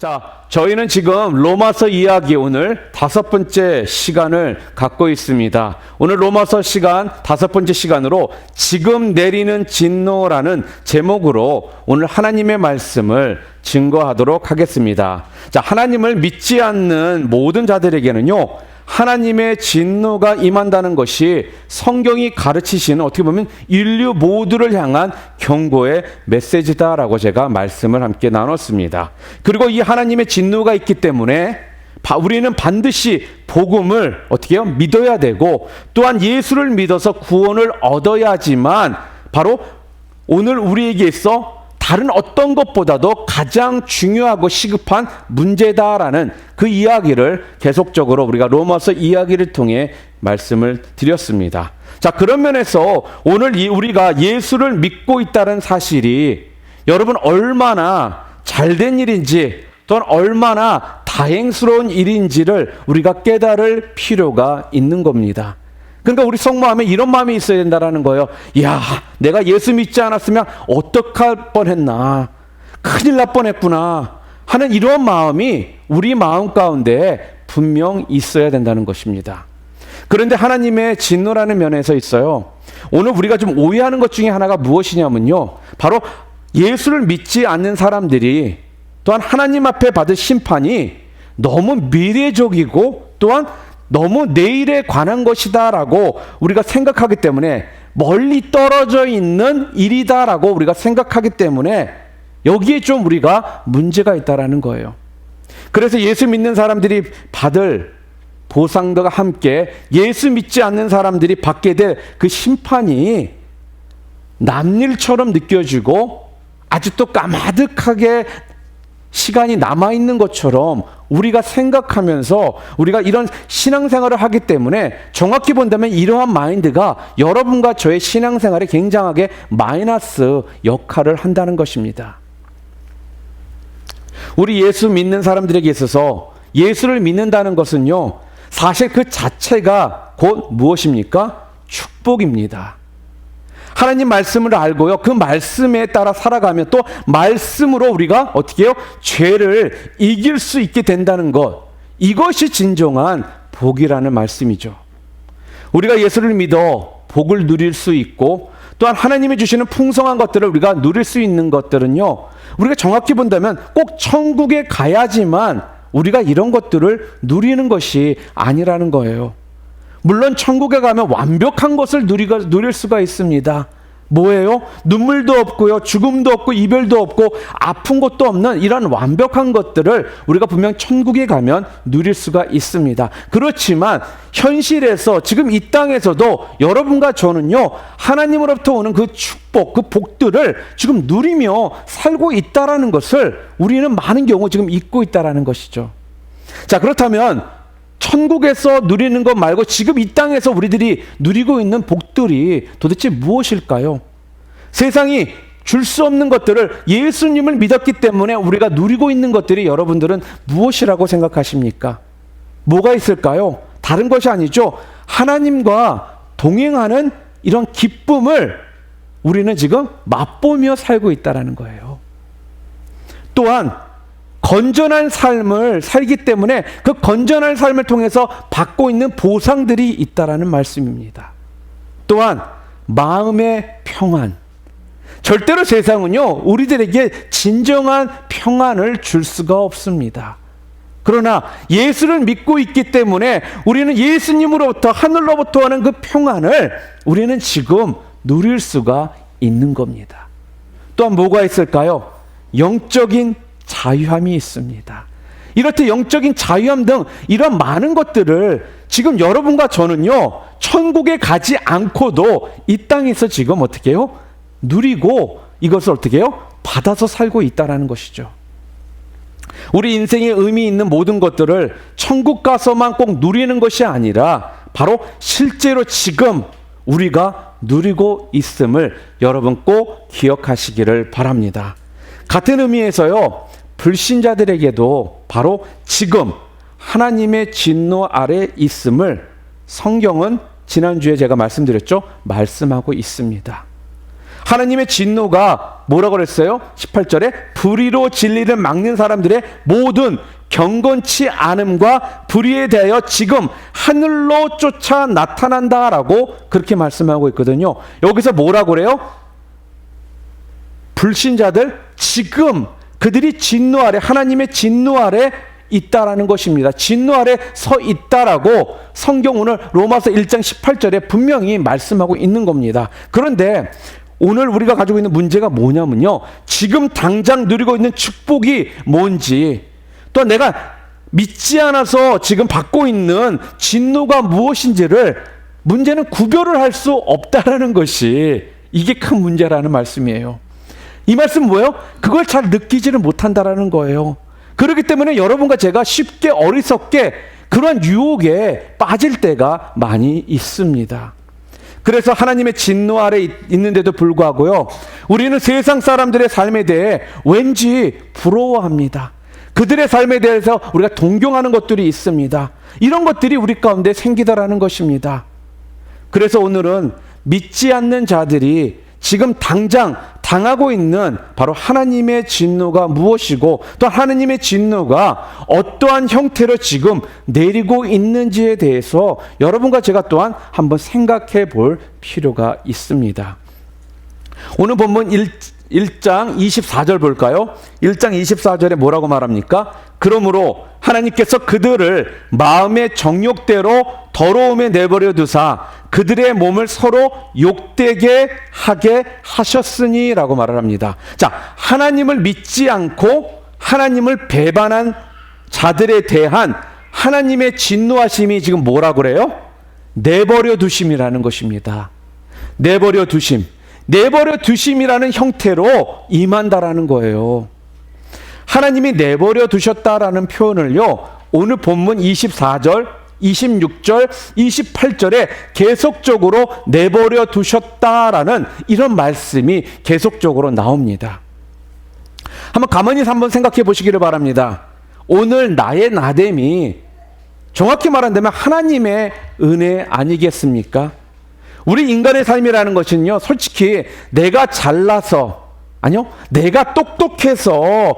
자, 저희는 지금 로마서 이야기 오늘 5번째 시간을 갖고 있습니다. 오늘 로마서 시간 5번째 시간으로 지금 내리는 진노라는 제목으로 오늘 하나님의 말씀을 증거하도록 하겠습니다. 자, 하나님을 믿지 않는 모든 자들에게는요, 하나님의 진노가 임한다는 것이 성경이 가르치시는 어떻게 보면 인류 모두를 향한 경고의 메시지다라고 제가 말씀을 함께 나눴습니다. 그리고 이 하나님의 진노가 있기 때문에 우리는 반드시 복음을 어떻게 해요? 믿어야 되고 또한 예수를 믿어서 구원을 얻어야지만 바로 오늘 우리에게 있어 다른 어떤 것보다도 가장 중요하고 시급한 문제다라는 그 이야기를 계속적으로 우리가 로마서 이야기를 통해 말씀을 드렸습니다. 자, 그런 면에서 오늘 우리가 예수를 믿고 있다는 사실이 여러분 얼마나 잘된 일인지 또는 얼마나 다행스러운 일인지를 우리가 깨달을 필요가 있는 겁니다. 그러니까 우리 속마음에 이런 마음이 있어야 된다는 거예요. 야, 내가 예수 믿지 않았으면 어떡할 뻔했나, 큰일 날 뻔했구나 하는 이런 마음이 우리 마음 가운데 분명 있어야 된다는 것입니다. 그런데 하나님의 진노라는 면에서 있어요. 오늘 우리가 좀 오해하는 것 중에 하나가 무엇이냐면요, 바로 예수를 믿지 않는 사람들이 또한 하나님 앞에 받을 심판이 너무 미래적이고 또한 너무 내일에 관한 것이다라고 우리가 생각하기 때문에, 멀리 떨어져 있는 일이다라고 우리가 생각하기 때문에 여기에 좀 우리가 문제가 있다라는 거예요. 그래서 예수 믿는 사람들이 받을 보상과 함께 예수 믿지 않는 사람들이 받게 될 그 심판이 남일처럼 느껴지고 아직도 까마득하게 시간이 남아있는 것처럼 우리가 생각하면서 우리가 이런 신앙생활을 하기 때문에 정확히 본다면 이러한 마인드가 여러분과 저의 신앙생활에 굉장하게 마이너스 역할을 한다는 것입니다. 우리 예수 믿는 사람들에게 있어서 예수를 믿는다는 것은요, 사실 그 자체가 곧 무엇입니까? 축복입니다. 하나님 말씀을 알고요, 그 말씀에 따라 살아가면 또 말씀으로 우리가 어떻게 해요? 죄를 이길 수 있게 된다는 것, 이것이 진정한 복이라는 말씀이죠. 우리가 예수를 믿어 복을 누릴 수 있고 또한 하나님이 주시는 풍성한 것들을 우리가 누릴 수 있는 것들은요, 우리가 정확히 본다면 꼭 천국에 가야지만 우리가 이런 것들을 누리는 것이 아니라는 거예요. 물론 천국에 가면 완벽한 것을 누릴 수가 있습니다. 뭐예요? 눈물도 없고요, 죽음도 없고 이별도 없고 아픈 것도 없는 이런 완벽한 것들을 우리가 분명 천국에 가면 누릴 수가 있습니다. 그렇지만 현실에서 지금 이 땅에서도 여러분과 저는요, 하나님으로부터 오는 그 축복, 그 복들을 지금 누리며 살고 있다라는 것을 우리는 많은 경우 지금 잊고 있다라는 것이죠. 자, 그렇다면 천국에서 누리는 것 말고 지금 이 땅에서 우리들이 누리고 있는 복들이 도대체 무엇일까요? 세상이 줄 수 없는 것들을 예수님을 믿었기 때문에 우리가 누리고 있는 것들이 여러분들은 무엇이라고 생각하십니까? 뭐가 있을까요? 다른 것이 아니죠. 하나님과 동행하는 이런 기쁨을 우리는 지금 맛보며 살고 있다는 거예요. 또한 건전한 삶을 살기 때문에 그 건전한 삶을 통해서 받고 있는 보상들이 있다라는 말씀입니다. 또한 마음의 평안. 절대로 세상은요, 우리들에게 진정한 평안을 줄 수가 없습니다. 그러나 예수를 믿고 있기 때문에 우리는 예수님으로부터, 하늘로부터 하는 그 평안을 우리는 지금 누릴 수가 있는 겁니다. 또한 뭐가 있을까요? 영적인 자유함이 있습니다. 이렇듯 영적인 자유함 등 이런 많은 것들을 지금 여러분과 저는요, 천국에 가지 않고도 이 땅에서 지금 어떻게 해요? 누리고 이것을 어떻게 해요? 받아서 살고 있다는 것이죠. 우리 인생에 의미 있는 모든 것들을 천국 가서만 꼭 누리는 것이 아니라 바로 실제로 지금 우리가 누리고 있음을 여러분 꼭 기억하시기를 바랍니다. 같은 의미에서요, 불신자들에게도 바로 지금 하나님의 진노 아래 있음을 성경은 지난주에 제가 말씀드렸죠, 말씀하고 있습니다. 하나님의 진노가 뭐라고 그랬어요? 18절에 불의로 진리를 막는 사람들의 모든 경건치 않음과 불의에 대하여 지금 하늘로 쫓아 나타난다라고 그렇게 말씀하고 있거든요. 여기서 뭐라고 그래요? 불신자들 지금 그들이 진노 아래, 하나님의 진노 아래 있다라는 것입니다. 진노 아래 서 있다라고 성경 오늘 로마서 1장 18절에 분명히 말씀하고 있는 겁니다. 그런데 오늘 우리가 가지고 있는 문제가 뭐냐면요, 지금 당장 누리고 있는 축복이 뭔지, 또 내가 믿지 않아서 지금 받고 있는 진노가 무엇인지를 문제는 구별을 할 수 없다라는 것이 이게 큰 문제라는 말씀이에요. 이 말씀은 뭐예요? 그걸 잘 느끼지를 못한다라는 거예요. 그렇기 때문에 여러분과 제가 쉽게 어리석게 그런 유혹에 빠질 때가 많이 있습니다. 그래서 하나님의 진노 아래 있는데도 불구하고요, 우리는 세상 사람들의 삶에 대해 왠지 부러워합니다. 그들의 삶에 대해서 우리가 동경하는 것들이 있습니다. 이런 것들이 우리 가운데 생기더라는 것입니다. 그래서 오늘은 믿지 않는 자들이 지금 당장 당하고 있는 바로 하나님의 진노가 무엇이고, 또 하나님의 진노가 어떠한 형태로 지금 내리고 있는지에 대해서 여러분과 제가 또한 한번 생각해 볼 필요가 있습니다. 오늘 본문 1장 24절 볼까요? 1장 24절에 뭐라고 말합니까? 그러므로 하나님께서 그들을 마음의 정욕대로 더러움에 내버려 두사 그들의 몸을 서로 욕되게 하게 하셨으니 라고 말을 합니다. 자, 하나님을 믿지 않고 하나님을 배반한 자들에 대한 하나님의 진노하심이 지금 뭐라고 그래요? 내버려 두심이라는 것입니다. 내버려 두심. 내버려 두심이라는 형태로 임한다라는 거예요. 하나님이 내버려 두셨다라는 표현을요, 오늘 본문 24절, 26절, 28절에 계속적으로 내버려 두셨다라는 이런 말씀이 계속적으로 나옵니다. 한번 생각해 보시기를 바랍니다. 오늘 나의 나됨이 정확히 말한다면 하나님의 은혜 아니겠습니까? 우리 인간의 삶이라는 것은요, 솔직히 내가 잘나서, 아니요, 내가 똑똑해서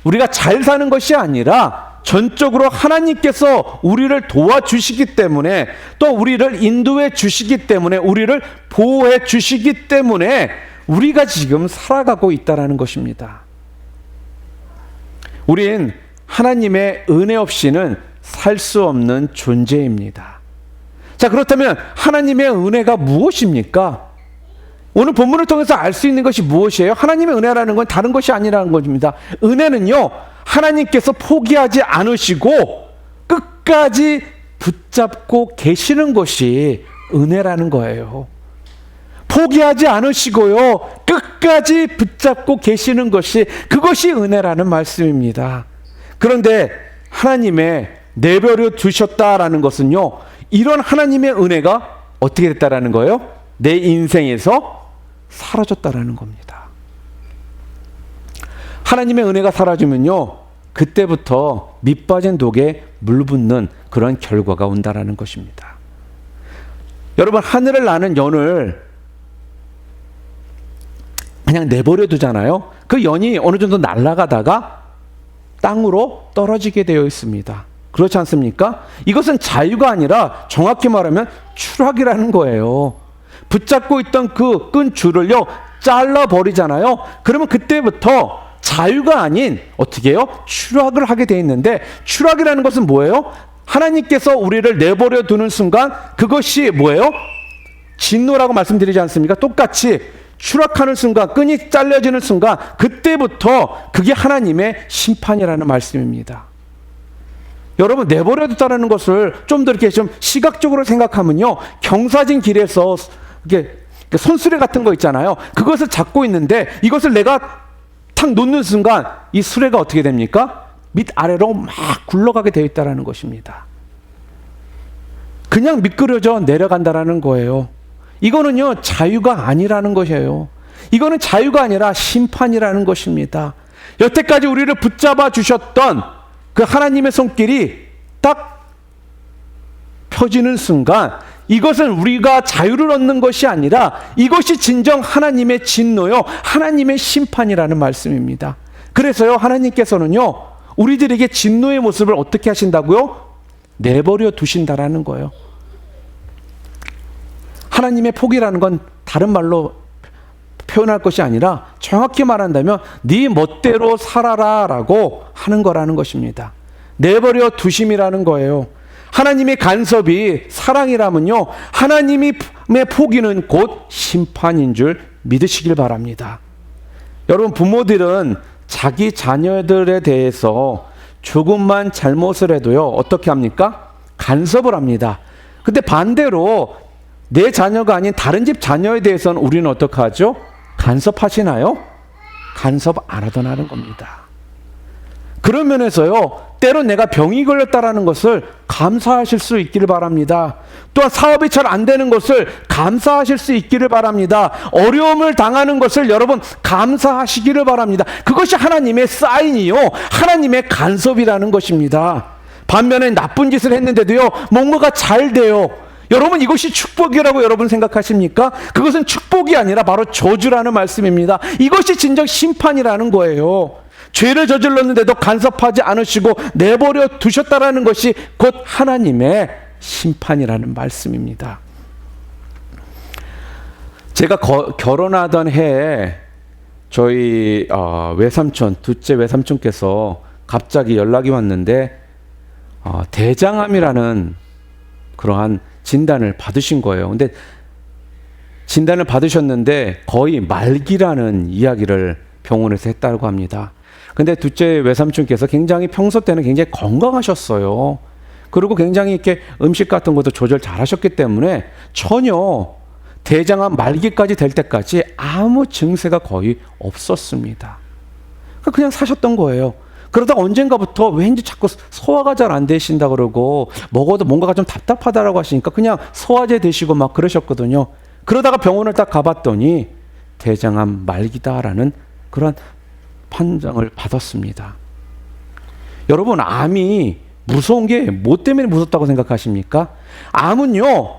우리가 잘 사는 것이 아니라 전적으로 하나님께서 우리를 도와주시기 때문에, 또 우리를 인도해 주시기 때문에, 우리를 보호해 주시기 때문에 우리가 지금 살아가고 있다는 것입니다. 우린 하나님의 은혜 없이는 살 수 없는 존재입니다. 자, 그렇다면 하나님의 은혜가 무엇입니까? 오늘 본문을 통해서 알 수 있는 것이 무엇이에요? 하나님의 은혜라는 건 다른 것이 아니라는 것입니다. 은혜는요, 하나님께서 포기하지 않으시고 끝까지 붙잡고 계시는 것이 은혜라는 거예요. 포기하지 않으시고요, 끝까지 붙잡고 계시는 것이, 그것이 은혜라는 말씀입니다. 그런데 하나님의 내버려 두셨다라는 것은요, 이런 하나님의 은혜가 어떻게 됐다라는 거예요? 내 인생에서 사라졌다라는 겁니다. 하나님의 은혜가 사라지면요, 그때부터 밑 빠진 독에 물 붓는 그런 결과가 온다라는 것입니다. 여러분, 하늘을 나는 연을 그냥 내버려 두잖아요. 그 연이 어느 정도 날아가다가 땅으로 떨어지게 되어 있습니다. 그렇지 않습니까? 이것은 자유가 아니라 정확히 말하면 추락이라는 거예요. 붙잡고 있던 그 끈 줄을요, 잘라버리잖아요. 그러면 그때부터 자유가 아닌 어떻게 해요? 추락을 하게 돼 있는데, 추락이라는 것은 뭐예요? 하나님께서 우리를 내버려 두는 순간 그것이 뭐예요? 진노라고 말씀드리지 않습니까? 똑같이 추락하는 순간, 끈이 잘려지는 순간, 그때부터 그게 하나님의 심판이라는 말씀입니다. 여러분, 내버려 뒀다는 것을 좀 더 이렇게 좀 시각적으로 생각하면요, 경사진 길에서 이렇게 손수레 같은 거 있잖아요. 그것을 잡고 있는데 이것을 내가 탁 놓는 순간 이 수레가 어떻게 됩니까? 밑아래로 막 굴러가게 되어 있다는 것입니다. 그냥 미끄러져 내려간다는 거예요. 이거는요, 자유가 아니라는 것이에요. 이거는 자유가 아니라 심판이라는 것입니다. 여태까지 우리를 붙잡아 주셨던 그 하나님의 손길이 딱 펴지는 순간 이것은 우리가 자유를 얻는 것이 아니라 이것이 진정 하나님의 진노요, 하나님의 심판이라는 말씀입니다. 그래서요, 하나님께서는요, 우리들에게 진노의 모습을 어떻게 하신다고요? 내버려 두신다라는 거예요. 하나님의 폭이라는 건 다른 말로 표현할 것이 아니라 정확히 말한다면 네 멋대로 살아라라고 하는 거라는 것입니다. 내버려 두심이라는 거예요. 하나님의 간섭이 사랑이라면요, 하나님의 포기는 곧 심판인 줄 믿으시길 바랍니다. 여러분, 부모들은 자기 자녀들에 대해서 조금만 잘못을 해도요, 어떻게 합니까? 간섭을 합니다. 근데 반대로 내 자녀가 아닌 다른 집 자녀에 대해서는 우리는 어떻게 하죠? 간섭하시나요? 간섭 안 하더라는 겁니다. 그런 면에서요, 때로 내가 병이 걸렸다라는 것을 감사하실 수 있기를 바랍니다. 또한 사업이 잘 안 되는 것을 감사하실 수 있기를 바랍니다. 어려움을 당하는 것을 여러분 감사하시기를 바랍니다. 그것이 하나님의 사인이요, 하나님의 간섭이라는 것입니다. 반면에 나쁜 짓을 했는데도요, 뭔가가 잘 돼요. 여러분, 이것이 축복이라고 여러분 생각하십니까? 그것은 축복이 아니라 바로 저주라는 말씀입니다. 이것이 진정 심판이라는 거예요. 죄를 저질렀는데도 간섭하지 않으시고 내버려 두셨다라는 것이 곧 하나님의 심판이라는 말씀입니다. 제가 결혼하던 해에 저희 외삼촌, 둘째 외삼촌께서 갑자기 연락이 왔는데 대장암이라는 그러한 진단을 받으신 거예요. 근데 진단을 받으셨는데 거의 말기라는 이야기를 병원에서 했다고 합니다. 근데 둘째 외삼촌께서 평소 때는 굉장히 건강하셨어요. 그리고 굉장히 이렇게 음식 같은 것도 조절 잘 하셨기 때문에 전혀 대장암 말기까지 될 때까지 아무 증세가 거의 없었습니다. 그냥 사셨던 거예요. 그러다가 언젠가부터 왠지 자꾸 소화가 잘 안 되신다 그러고 먹어도 뭔가가 좀 답답하다라고 하시니까 그냥 소화제 드시고 막 그러셨거든요. 그러다가 병원을 딱 가봤더니 대장암 말기다라는 그런 판정을 받았습니다. 여러분, 암이 무서운 게 뭐 때문에 무섭다고 생각하십니까? 암은요,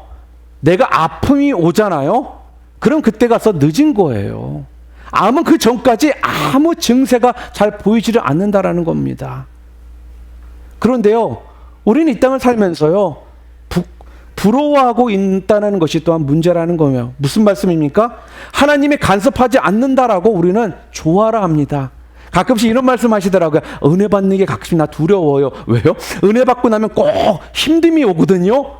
내가 아픔이 오잖아요. 그럼 그때 가서 늦은 거예요. 암은 그 전까지 아무 증세가 잘 보이지를 않는다라는 겁니다. 그런데요, 우리는 이 땅을 살면서요, 부러워하고 있다는 것이 또한 문제라는 거예요. 무슨 말씀입니까? 하나님이 간섭하지 않는다라고 우리는 좋아라 합니다. 가끔씩 이런 말씀 하시더라고요. 은혜 받는 게 가끔씩 나 두려워요. 왜요? 은혜 받고 나면 꼭 힘듦이 오거든요.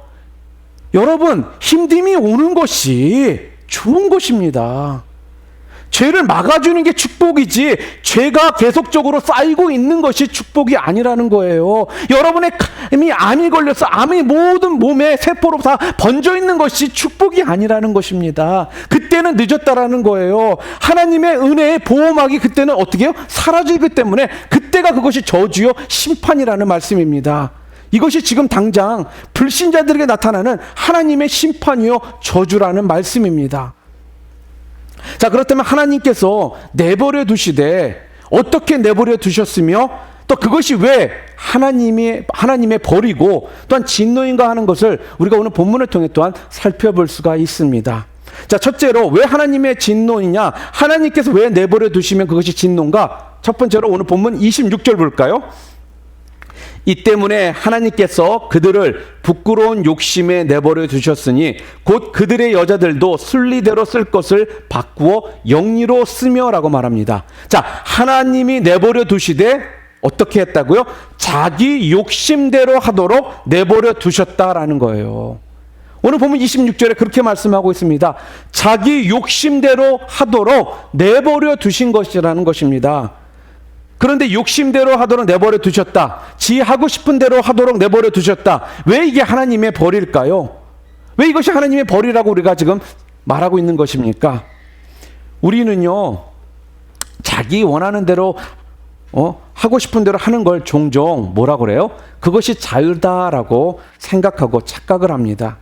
여러분, 힘듦이 오는 것이 좋은 것입니다. 죄를 막아주는 게 축복이지 죄가 계속적으로 쌓이고 있는 것이 축복이 아니라는 거예요. 여러분의 암이 걸려서 암이 모든 몸에 세포로 다 번져 있는 것이 축복이 아니라는 것입니다. 그때는 늦었다라는 거예요. 하나님의 은혜의 보호막이 그때는 어떻게 해요? 사라지기 때문에 그때가 그것이 저주요 심판이라는 말씀입니다. 이것이 지금 당장 불신자들에게 나타나는 하나님의 심판이요 저주라는 말씀입니다. 자, 그렇다면 하나님께서 내버려 두시되 어떻게 내버려 두셨으며 또 그것이 왜 하나님의 벌이고 또한 진노인가 하는 것을 우리가 오늘 본문을 통해 또한 살펴볼 수가 있습니다. 자, 첫째로 왜 하나님의 진노이냐, 하나님께서 왜 내버려 두시면 그것이 진노인가? 첫 번째로 오늘 본문 26절 볼까요? 이 때문에 하나님께서 그들을 부끄러운 욕심에 내버려 두셨으니 곧 그들의 여자들도 순리대로 쓸 것을 바꾸어 영리로 쓰며라고 말합니다. 자, 하나님이 내버려 두시되 어떻게 했다고요? 자기 욕심대로 하도록 내버려 두셨다라는 거예요. 오늘 보면 26절에 그렇게 말씀하고 있습니다. 자기 욕심대로 하도록 내버려 두신 것이라는 것입니다. 그런데 욕심대로 하도록 내버려 두셨다. 지 하고 싶은 대로 하도록 내버려 두셨다. 왜 이게 하나님의 벌일까요? 왜 이것이 하나님의 벌이라고 우리가 지금 말하고 있는 것입니까? 우리는요, 자기 원하는 대로 하고 싶은 대로 하는 걸 종종 뭐라고 그래요? 그것이 자유다라고 생각하고 착각을 합니다.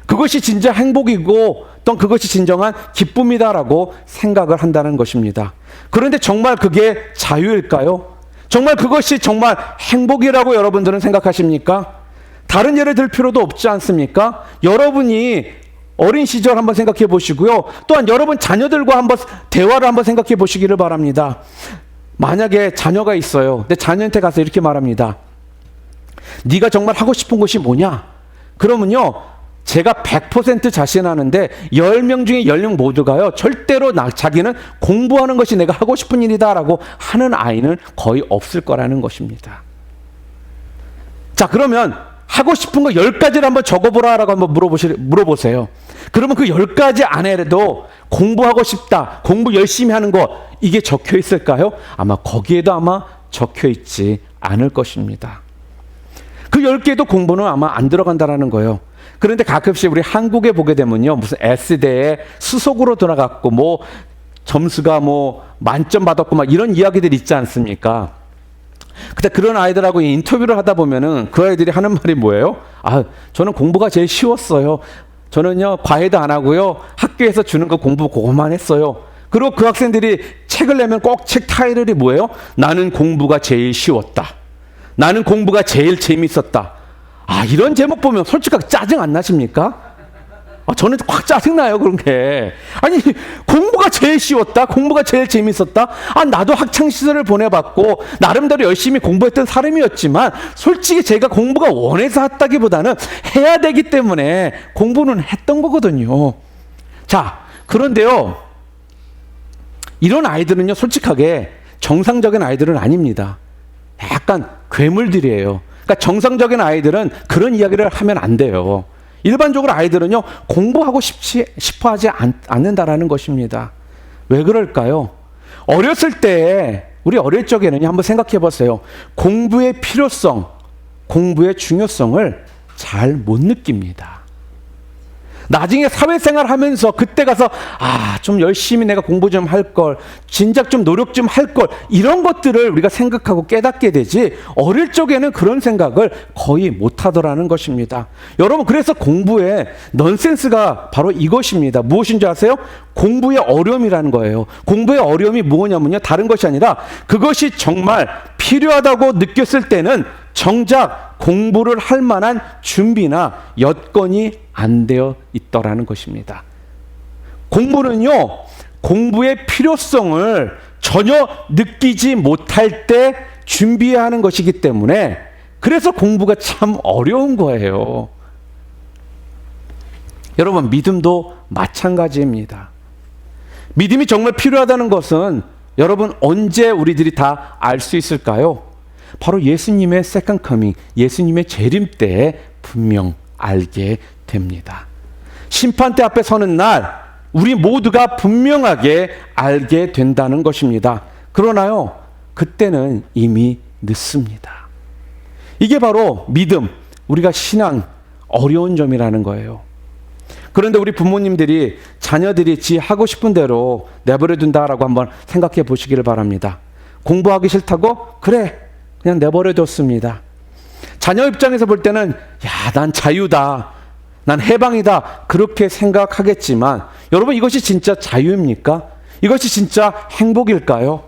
그것이 진짜 행복이고 또 그것이 진정한 기쁨이다라고 생각을 한다는 것입니다. 그런데 정말 그게 자유일까요? 정말 그것이 정말 행복이라고 여러분들은 생각하십니까? 다른 예를 들 필요도 없지 않습니까? 여러분이 어린 시절 한번 생각해 보시고요. 또한 여러분 자녀들과 한번 대화를 한번 생각해 보시기를 바랍니다. 만약에 자녀가 있어요. 근데 자녀한테 가서 이렇게 말합니다. 네가 정말 하고 싶은 것이 뭐냐? 그러면요, 제가 100% 자신하는데 10명 중에 10명 모두가요, 절대로 자기는 공부하는 것이 내가 하고 싶은 일이다 라고 하는 아이는 거의 없을 거라는 것입니다. 자, 그러면 하고 싶은 거 10가지를 한번 적어보라 라고 한번 물어보세요. 그러면 그 10가지 안에도 공부하고 싶다, 공부 열심히 하는 거, 이게 적혀 있을까요? 아마 거기에도 아마 적혀 있지 않을 것입니다. 그 10개도 공부는 아마 안 들어간다라는 거예요. 그런데 가끔씩 우리 한국에 보게 되면요, 무슨 S대에 수석으로 들어갔고, 뭐, 점수가 뭐, 만점 받았고, 막 이런 이야기들 있지 않습니까? 근데 그런 아이들하고 인터뷰를 하다 보면은 그 아이들이 하는 말이 뭐예요? 아, 저는 공부가 제일 쉬웠어요. 저는요, 과외도 안 하고요, 학교에서 주는 거 공부 그거만 했어요. 그리고 그 학생들이 책을 내면 꼭 책 타이틀이 뭐예요? 나는 공부가 제일 쉬웠다. 나는 공부가 제일 재밌었다. 아, 이런 제목 보면 솔직하게 짜증 안 나십니까? 저는 확 짜증나요, 그런 게. 아니, 공부가 제일 쉬웠다? 공부가 제일 재밌었다? 아, 나도 학창시절을 보내봤고, 나름대로 열심히 공부했던 사람이었지만, 솔직히 제가 공부가 원해서 했다기보다는 해야 되기 때문에 공부는 했던 거거든요. 자, 그런데요, 이런 아이들은요, 솔직하게 정상적인 아이들은 아닙니다. 약간 괴물들이에요. 그러니까 정상적인 아이들은 그런 이야기를 하면 안 돼요. 일반적으로 아이들은요, 공부하고 싶어 하지 않는다라는 것입니다. 왜 그럴까요? 어렸을 때, 우리 어릴 적에는 한번 생각해 보세요. 공부의 필요성, 공부의 중요성을 잘 못 느낍니다. 나중에 사회생활 하면서 그때 가서 좀 열심히 내가 공부 좀 할 걸, 진작 좀 노력 좀 할 걸, 이런 것들을 우리가 생각하고 깨닫게 되지, 어릴 적에는 그런 생각을 거의 못 하더라는 것입니다. 여러분, 그래서 공부의 넌센스가 바로 이것입니다. 무엇인지 아세요? 공부의 어려움이라는 거예요. 공부의 어려움이 뭐냐면요, 다른 것이 아니라 그것이 정말 필요하다고 느꼈을 때는 정작 공부를 할 만한 준비나 여건이 안 되어 있더라는 것입니다. 공부는요, 공부의 필요성을 전혀 느끼지 못할 때 준비해야 하는 것이기 때문에, 그래서 공부가 참 어려운 거예요. 여러분, 믿음도 마찬가지입니다. 믿음이 정말 필요하다는 것은 여러분, 언제 우리들이 다 알 수 있을까요? 바로 예수님의 세컨 커밍, 예수님의 재림 때에 분명 알게 됩니다. 심판대 앞에 서는 날, 우리 모두가 분명하게 알게 된다는 것입니다. 그러나요, 그때는 이미 늦습니다. 이게 바로 믿음, 우리가 신앙 어려운 점이라는 거예요. 그런데 우리 부모님들이 자녀들이 지 하고 싶은 대로 내버려 둔다라고 한번 생각해 보시기를 바랍니다. 공부하기 싫다고? 그래, 그냥 내버려 뒀습니다. 자녀 입장에서 볼 때는 난 자유다, 난 해방이다, 그렇게 생각하겠지만, 여러분, 이것이 진짜 자유입니까? 이것이 진짜 행복일까요?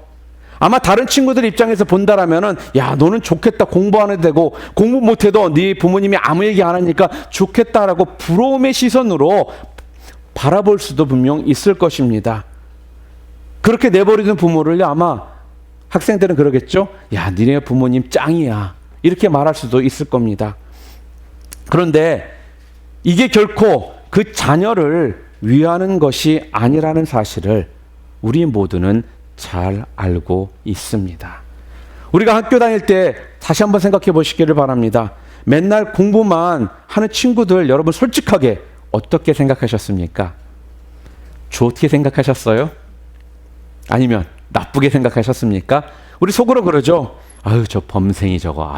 아마 다른 친구들 입장에서 본다라면은, 너는 좋겠다, 공부하는 데고 공부 못해도 네 부모님이 아무 얘기 안 하니까 좋겠다라고 부러움의 시선으로 바라볼 수도 분명 있을 것입니다. 그렇게 내버려둔 부모를 아마 학생들은 그러겠죠? 니네 부모님 짱이야, 이렇게 말할 수도 있을 겁니다. 그런데 이게 결코 그 자녀를 위하는 것이 아니라는 사실을 우리 모두는 잘 알고 있습니다. 우리가 학교 다닐 때 다시 한번 생각해 보시기를 바랍니다. 맨날 공부만 하는 친구들, 여러분 솔직하게 어떻게 생각하셨습니까? 좋게 생각하셨어요? 아니면 나쁘게 생각하셨습니까? 우리 속으로 그러죠. 저 범생이 저거,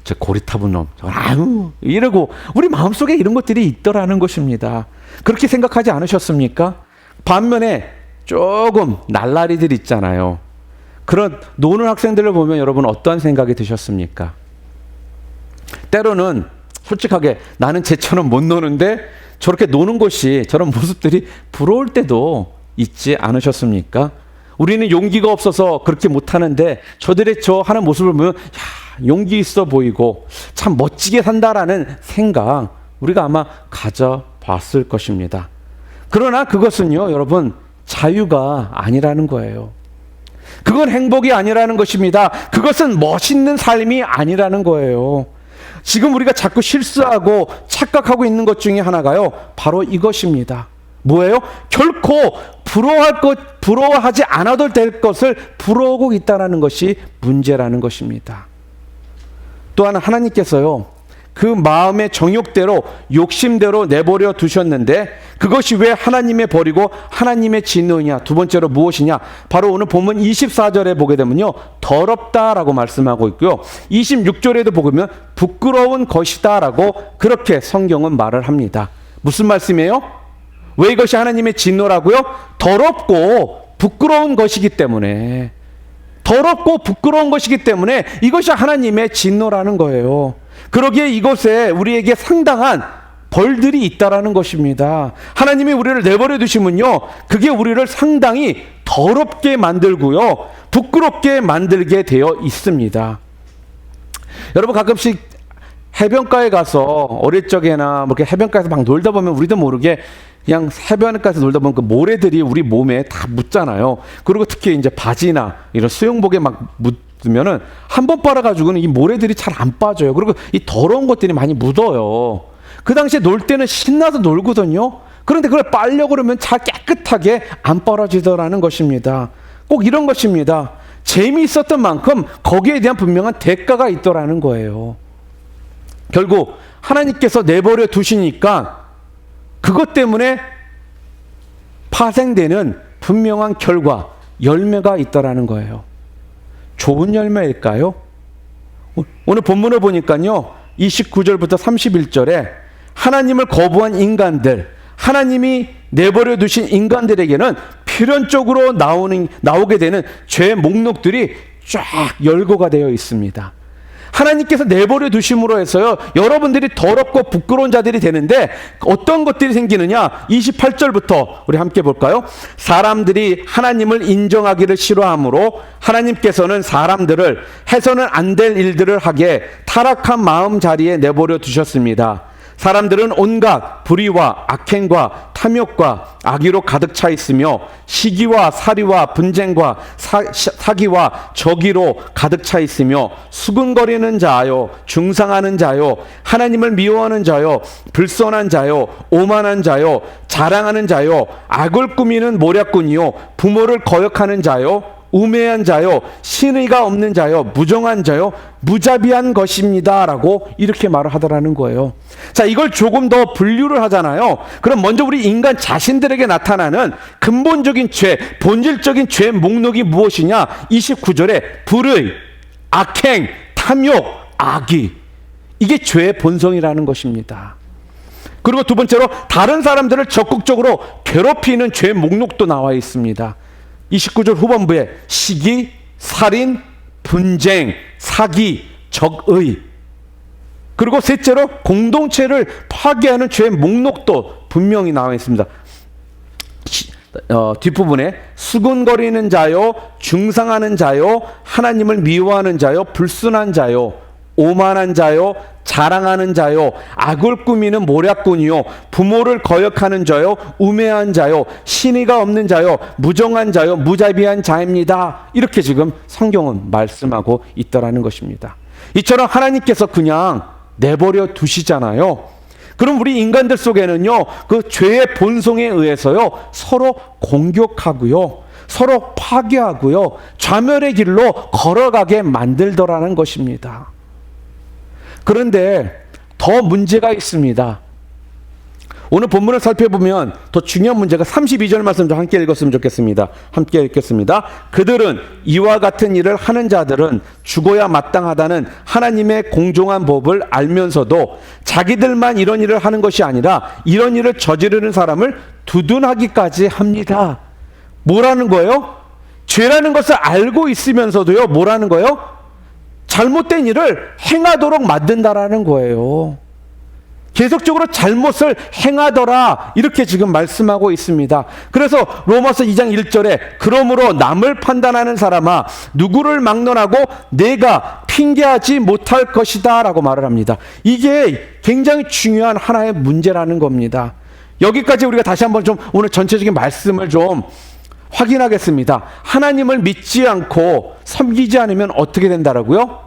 저 고리타분 놈, 저거, 이러고 우리 마음속에 이런 것들이 있더라는 것입니다. 그렇게 생각하지 않으셨습니까? 반면에 조금 날라리들 있잖아요. 그런 노는 학생들을 보면 여러분 어떠한 생각이 드셨습니까? 때로는 솔직하게 나는 쟤처럼 못 노는데 저렇게 노는 것이, 저런 모습들이 부러울 때도 있지 않으셨습니까? 우리는 용기가 없어서 그렇게 못하는데 저들의 저 하는 모습을 보면 용기 있어 보이고 참 멋지게 산다라는 생각 우리가 아마 가져봤을 것입니다. 그러나 그것은요, 여러분, 자유가 아니라는 거예요. 그건 행복이 아니라는 것입니다. 그것은 멋있는 삶이 아니라는 거예요. 지금 우리가 자꾸 실수하고 착각하고 있는 것 중에 하나가요, 바로 이것입니다. 뭐예요? 결코 부러워하지 않아도 될 것을 부러워하고 있다는 것이 문제라는 것입니다. 또한 하나님께서요, 그 마음의 정욕대로 욕심대로 내버려 두셨는데 그것이 왜 하나님의 벌이고 하나님의 진노냐? 두 번째로 무엇이냐? 바로 오늘 본문 24절에 보게 되면요, 더럽다라고 말씀하고 있고요, 26절에도 보면 부끄러운 것이다라고 그렇게 성경은 말을 합니다. 무슨 말씀이에요? 왜 이것이 하나님의 진노라고요? 더럽고 부끄러운 것이기 때문에, 더럽고 부끄러운 것이기 때문에 이것이 하나님의 진노라는 거예요. 그러기에 이곳에 우리에게 상당한 벌들이 있다라는 것입니다. 하나님이 우리를 내버려 두시면요, 그게 우리를 상당히 더럽게 만들고요, 부끄럽게 만들게 되어 있습니다. 여러분, 가끔씩 해변가에 가서 어릴 적에나 뭐 이렇게 해변가에서 막 놀다 보면 우리도 모르게 그냥 해변가에서 놀다 보면 그 모래들이 우리 몸에 다 묻잖아요. 그리고 특히 이제 바지나 이런 수영복에 막 묻으면은 한 번 빨아가지고는 이 모래들이 잘 안 빠져요. 그리고 이 더러운 것들이 많이 묻어요. 그 당시에 놀 때는 신나서 놀거든요. 그런데 그걸 빨려고 그러면 잘 깨끗하게 안 빨아지더라는 것입니다. 꼭 이런 것입니다. 재미있었던 만큼 거기에 대한 분명한 대가가 있더라는 거예요. 결국 하나님께서 내버려 두시니까 그것 때문에 파생되는 분명한 결과, 열매가 있더라는 거예요. 좋은 열매일까요? 오늘 본문을 보니까요, 29절부터 31절에 하나님을 거부한 인간들, 하나님이 내버려 두신 인간들에게는 필연적으로 나오게 되는 죄 목록들이 쫙 열거가 되어 있습니다. 하나님께서 내버려 두심으로 해서요, 여러분들이 더럽고 부끄러운 자들이 되는데 어떤 것들이 생기느냐? 28절부터 우리 함께 볼까요? 사람들이 하나님을 인정하기를 싫어하므로 하나님께서는 사람들을 해서는 안 될 일들을 하게 타락한 마음 자리에 내버려 두셨습니다. 사람들은 온갖 불의와 악행과 탐욕과 악의로 가득 차 있으며 시기와 살이와 분쟁과 사기와 저기로 가득 차 있으며 수근거리는 자요, 중상하는 자요, 하나님을 미워하는 자요, 불선한 자요, 오만한 자요, 자랑하는 자요, 악을 꾸미는 모략꾼이요, 부모를 거역하는 자요, 우매한 자요, 신의가 없는 자요, 무정한 자요, 무자비한 것입니다 라고 이렇게 말을 하더라는 거예요. 자, 이걸 조금 더 분류를 하잖아요. 그럼 먼저 우리 인간 자신들에게 나타나는 근본적인 죄, 본질적인 죄 목록이 무엇이냐? 29절에 불의, 악행, 탐욕, 악의, 이게 죄의 본성이라는 것입니다. 그리고 두 번째로 다른 사람들을 적극적으로 괴롭히는 죄 목록도 나와 있습니다. 29절 후반부에 시기, 살인, 분쟁, 사기, 적의, 그리고 셋째로 공동체를 파괴하는 죄 목록도 분명히 나와 있습니다. 뒷부분에 수군거리는 자요, 중상하는 자요, 하나님을 미워하는 자요, 불순한 자요, 오만한 자요, 자랑하는 자요, 악을 꾸미는 모략꾼이요, 부모를 거역하는 자요, 우매한 자요, 신의가 없는 자요, 무정한 자요, 무자비한 자입니다. 이렇게 지금 성경은 말씀하고 있더라는 것입니다. 이처럼 하나님께서 그냥 내버려 두시잖아요. 그럼 우리 인간들 속에는요, 그 죄의 본성에 의해서요, 서로 공격하고요, 서로 파괴하고요, 좌멸의 길로 걸어가게 만들더라는 것입니다. 그런데 더 문제가 있습니다. 오늘 본문을 살펴보면 더 중요한 문제가 32절 말씀 좀 함께 읽었으면 좋겠습니다. 함께 읽겠습니다. 그들은 이와 같은 일을 하는 자들은 죽어야 마땅하다는 하나님의 공정한 법을 알면서도 자기들만 이런 일을 하는 것이 아니라 이런 일을 저지르는 사람을 두둔하기까지 합니다. 뭐라는 거예요? 죄라는 것을 알고 있으면서도요, 뭐라는 거예요? 잘못된 일을 행하도록 만든다라는 거예요. 계속적으로 잘못을 행하더라 이렇게 지금 말씀하고 있습니다. 그래서 로마서 2장 1절에 그러므로 남을 판단하는 사람아 누구를 막론하고 내가 핑계하지 못할 것이다 라고 말을 합니다. 이게 굉장히 중요한 하나의 문제라는 겁니다. 여기까지 우리가 다시 한번 좀 오늘 전체적인 말씀을 좀 확인하겠습니다. 하나님을 믿지 않고 섬기지 않으면 어떻게 된다라고요?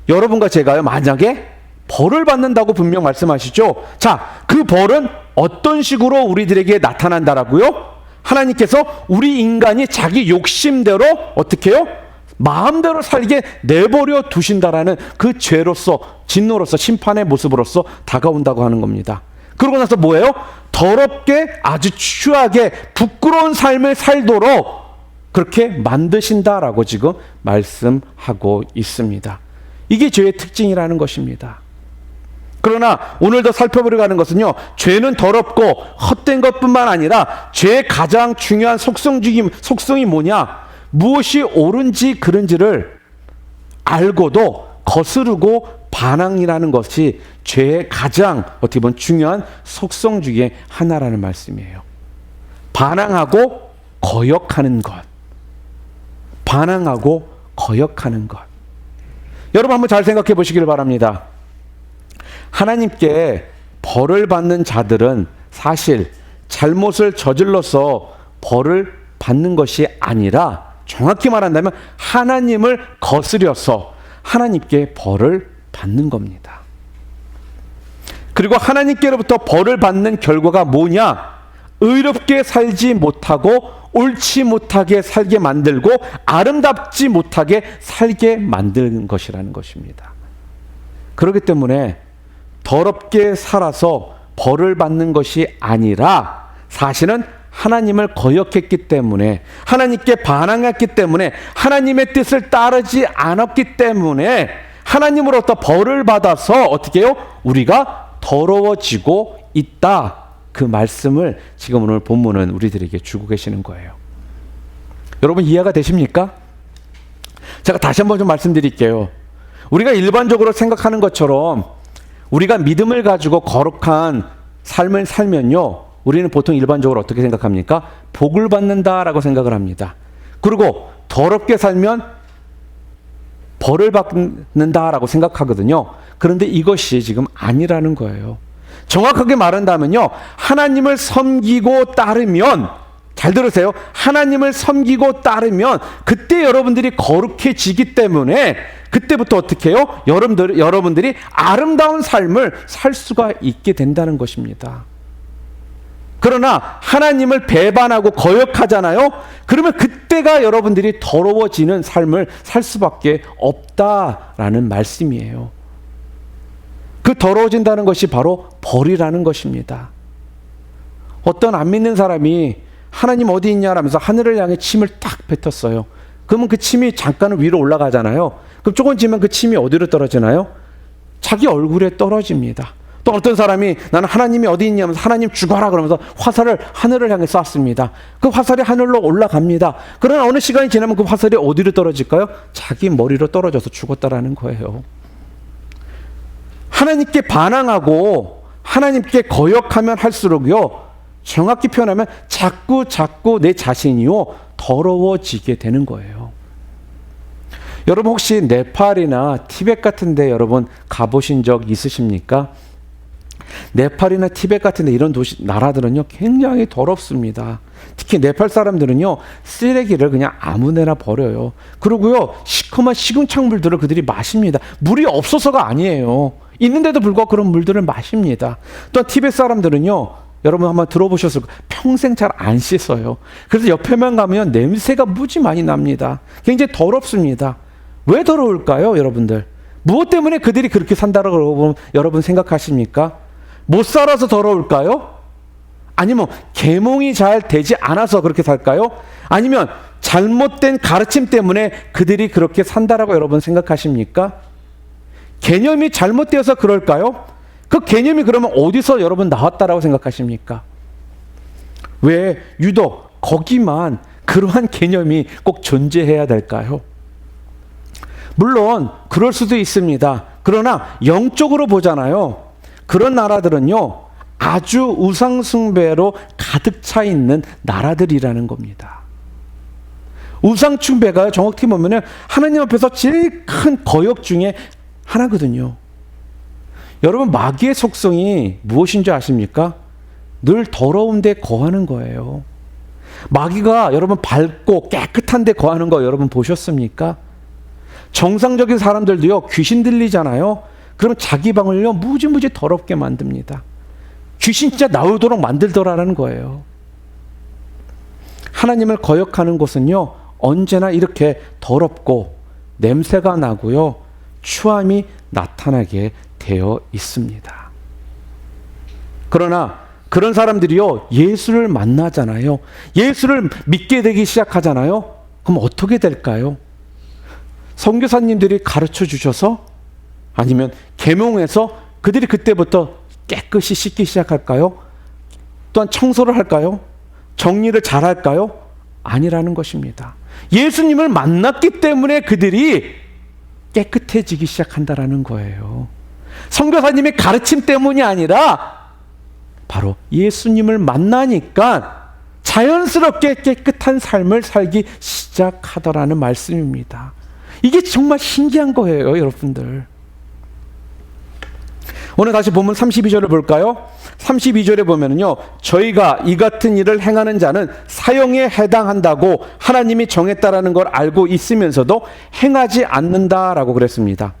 여러분과 제가요 만약에 벌을 받는다고 분명 말씀하시죠. 자, 그 벌은 어떤 식으로 우리들에게 나타난다라고요? 하나님께서 우리 인간이 자기 욕심대로 어떻게 해요? 마음대로 살게 내버려 두신다라는 그 죄로서 진노로서 심판의 모습으로서 다가온다고 하는 겁니다. 그러고 나서 뭐예요? 더럽게 아주 추하게 부끄러운 삶을 살도록 그렇게 만드신다라고 지금 말씀하고 있습니다. 이게 죄의 특징이라는 것입니다. 그러나 오늘도 살펴보려고 하는 것은요, 죄는 더럽고 헛된 것뿐만 아니라 죄의 가장 중요한 속성이 뭐냐? 무엇이 옳은지 그른지를 알고도 거스르고 반항이라는 것이 죄의 가장 어떻게 보면 중요한 속성 중에 하나라는 말씀이에요. 반항하고 거역하는 것. 반항하고 거역하는 것. 여러분 한번 잘 생각해 보시길 바랍니다. 하나님께 벌을 받는 자들은 사실 잘못을 저질러서 벌을 받는 것이 아니라 정확히 말한다면 하나님을 거스려서 하나님께 벌을 받는 겁니다. 그리고 하나님께로부터 벌을 받는 결과가 뭐냐? 의롭게 살지 못하고 옳지 못하게 살게 만들고 아름답지 못하게 살게 만드는 것이라는 것입니다. 그렇기 때문에 더럽게 살아서 벌을 받는 것이 아니라 사실은 하나님을 거역했기 때문에 하나님께 반항했기 때문에 하나님의 뜻을 따르지 않았기 때문에 하나님으로부터 벌을 받아서 어떻게 해요? 우리가 더러워지고 있다. 그 말씀을 지금 오늘 본문은 우리들에게 주고 계시는 거예요. 여러분 이해가 되십니까? 제가 다시 한번 좀 말씀드릴게요. 우리가 일반적으로 생각하는 것처럼 우리가 믿음을 가지고 거룩한 삶을 살면요, 우리는 보통 일반적으로 어떻게 생각합니까? 복을 받는다라고 생각을 합니다. 그리고 더럽게 살면 벌을 받는다라고 생각하거든요. 그런데 이것이 지금 아니라는 거예요. 정확하게 말한다면요, 하나님을 섬기고 따르면, 잘 들으세요. 하나님을 섬기고 따르면 그때 여러분들이 거룩해지기 때문에 그때부터 어떻게 해요? 여러분들이 아름다운 삶을 살 수가 있게 된다는 것입니다. 그러나 하나님을 배반하고 거역하잖아요. 그러면 그때가 여러분들이 더러워지는 삶을 살 수밖에 없다라는 말씀이에요. 그 더러워진다는 것이 바로 벌이라는 것입니다. 어떤 안 믿는 사람이 하나님 어디 있냐라면서 하늘을 향해 침을 딱 뱉었어요. 그러면 그 침이 잠깐은 위로 올라가잖아요. 그럼 조금 지면 그 침이 어디로 떨어지나요? 자기 얼굴에 떨어집니다. 또 어떤 사람이 나는 하나님이 어디 있냐면서 하나님 죽어라 그러면서 화살을 하늘을 향해 쐈습니다. 그 화살이 하늘로 올라갑니다. 그러나 어느 시간이 지나면 그 화살이 어디로 떨어질까요? 자기 머리로 떨어져서 죽었다라는 거예요. 하나님께 반항하고 하나님께 거역하면 할수록요, 정확히 표현하면 자꾸 내 자신이요 더러워지게 되는 거예요. 여러분 혹시 네팔이나 티벳 같은 데 여러분 가보신 적 있으십니까? 네팔이나 티벳 같은 데 이런 나라들은요 굉장히 더럽습니다. 특히 네팔 사람들은요 쓰레기를 그냥 아무데나 버려요. 그리고요 시커먼 시궁창 물들을 그들이 마십니다. 물이 없어서가 아니에요. 있는데도 불구하고 그런 물들을 마십니다. 또 티벳 사람들은요, 여러분 한번 들어보셨을 거예요. 평생 잘 안 씻어요. 그래서 옆에만 가면 냄새가 무지 많이 납니다. 굉장히 더럽습니다. 왜 더러울까요, 여러분들? 무엇 때문에 그들이 그렇게 산다고 여러분 생각하십니까? 못 살아서 더러울까요? 아니면 계몽이 잘 되지 않아서 그렇게 살까요? 아니면 잘못된 가르침 때문에 그들이 그렇게 산다라고 여러분 생각하십니까? 개념이 잘못되어서 그럴까요? 그 개념이 그러면 어디서 여러분 나왔다라고 생각하십니까? 왜 유독 거기만 그러한 개념이 꼭 존재해야 될까요? 물론 그럴 수도 있습니다. 그러나 영적으로 보잖아요. 그런 나라들은요, 아주 우상숭배로 가득 차 있는 나라들이라는 겁니다. 우상숭배가 정확히 보면 하나님 앞에서 제일 큰 거역 중에 하나거든요. 여러분, 마귀의 속성이 무엇인 줄 아십니까? 늘 더러운 데 거하는 거예요. 마귀가 여러분 밝고 깨끗한 데 거하는 거 여러분 보셨습니까? 정상적인 사람들도요, 귀신 들리잖아요. 그럼 자기 방을요, 무지무지 더럽게 만듭니다. 귀신 진짜 나오도록 만들더라라는 거예요. 하나님을 거역하는 곳은요, 언제나 이렇게 더럽고 냄새가 나고요, 추함이 나타나게 되어 있습니다. 그러나 그런 사람들이요, 예수를 만나잖아요. 예수를 믿게 되기 시작하잖아요. 그럼 어떻게 될까요? 선교사님들이 가르쳐 주셔서, 아니면 계명해서 그들이 그때부터 깨끗이 씻기 시작할까요? 또한 청소를 할까요? 정리를 잘 할까요? 아니라는 것입니다. 예수님을 만났기 때문에 그들이 깨끗해지기 시작한다라는 거예요. 선교사님의 가르침 때문이 아니라 바로 예수님을 만나니까 자연스럽게 깨끗한 삶을 살기 시작하더라는 말씀입니다. 이게 정말 신기한 거예요, 여러분들. 오늘 다시 본문 32절을 볼까요? 32절에 보면은요, 저희가 이 같은 일을 행하는 자는 사형에 해당한다고 하나님이 정했다라는 걸 알고 있으면서도 행하지 않는다라고 그랬습니다.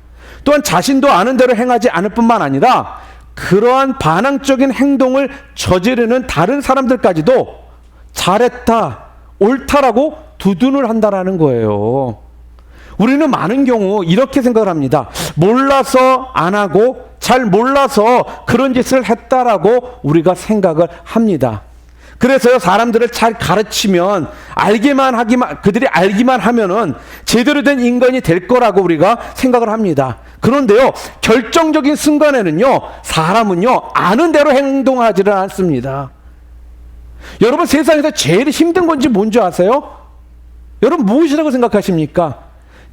또한 자신도 아는 대로 행하지 않을 뿐만 아니라 그러한 반항적인 행동을 저지르는 다른 사람들까지도 잘했다, 옳다라고 두둔을 한다라는 거예요. 우리는 많은 경우 이렇게 생각을 합니다. 몰라서 안 하고 잘 몰라서 그런 짓을 했다라고 우리가 생각을 합니다. 그래서요, 사람들을 잘 가르치면 그들이 알기만 하면은 제대로 된 인간이 될 거라고 우리가 생각을 합니다. 그런데요, 결정적인 순간에는요, 사람은요, 아는 대로 행동하지를 않습니다. 여러분, 세상에서 제일 힘든 건지 뭔지 아세요? 여러분, 무엇이라고 생각하십니까?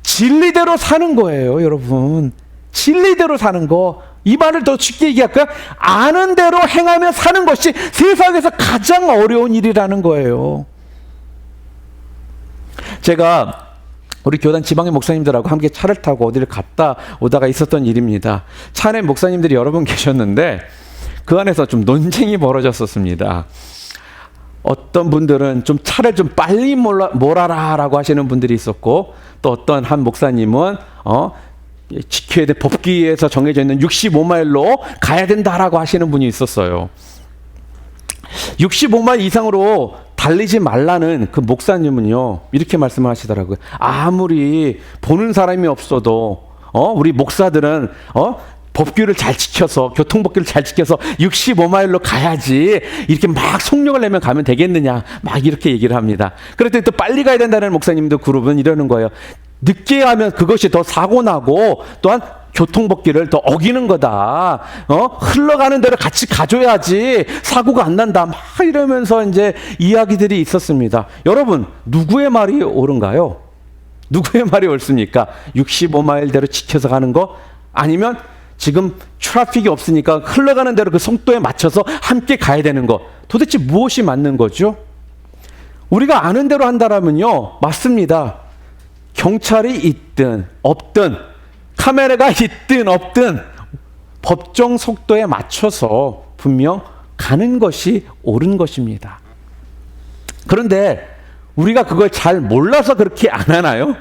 진리대로 사는 거예요, 여러분. 진리대로 사는 거. 이 말을 더 쉽게 얘기할까요? 아는 대로 행하며 사는 것이 세상에서 가장 어려운 일이라는 거예요. 제가 우리 교단 지방의 목사님들하고 함께 차를 타고 어디를 갔다 오다가 있었던 일입니다. 차 안에 목사님들이 여러 분 계셨는데 그 안에서 좀 논쟁이 벌어졌었습니다. 어떤 분들은 좀 차를 좀 빨리 몰아라라고 하시는 분들이 있었고, 또 어떤 한 목사님은 지켜야 될 법규에서 정해져 있는 65마일로 가야 된다라고 하시는 분이 있었어요. 65마일 이상으로 달리지 말라는 그 목사님은요, 이렇게 말씀을 하시더라고요. 아무리 보는 사람이 없어도 우리 목사들은 법규를 잘 지켜서, 교통법규를 잘 지켜서 65마일로 가야지 이렇게 막 속력을 내면 가면 되겠느냐, 막 이렇게 얘기를 합니다. 그랬더니 또 빨리 가야 된다는 목사님도 그룹은 이러는 거예요. 늦게 하면 그것이 더 사고나고 또한 교통법규를 더 어기는 거다. 흘러가는 대로 같이 가줘야지 사고가 안 난다. 막 이러면서 이제 이야기들이 있었습니다. 여러분, 누구의 말이 옳은가요? 누구의 말이 옳습니까? 65마일대로 지켜서 가는 거? 아니면 지금 트래픽이 없으니까 흘러가는 대로 그 속도에 맞춰서 함께 가야 되는 거? 도대체 무엇이 맞는 거죠? 우리가 아는 대로 한다라면요, 맞습니다. 경찰이 있든 없든, 카메라가 있든 없든 법정 속도에 맞춰서 분명 가는 것이 옳은 것입니다. 그런데 우리가 그걸 잘 몰라서 그렇게 안 하나요?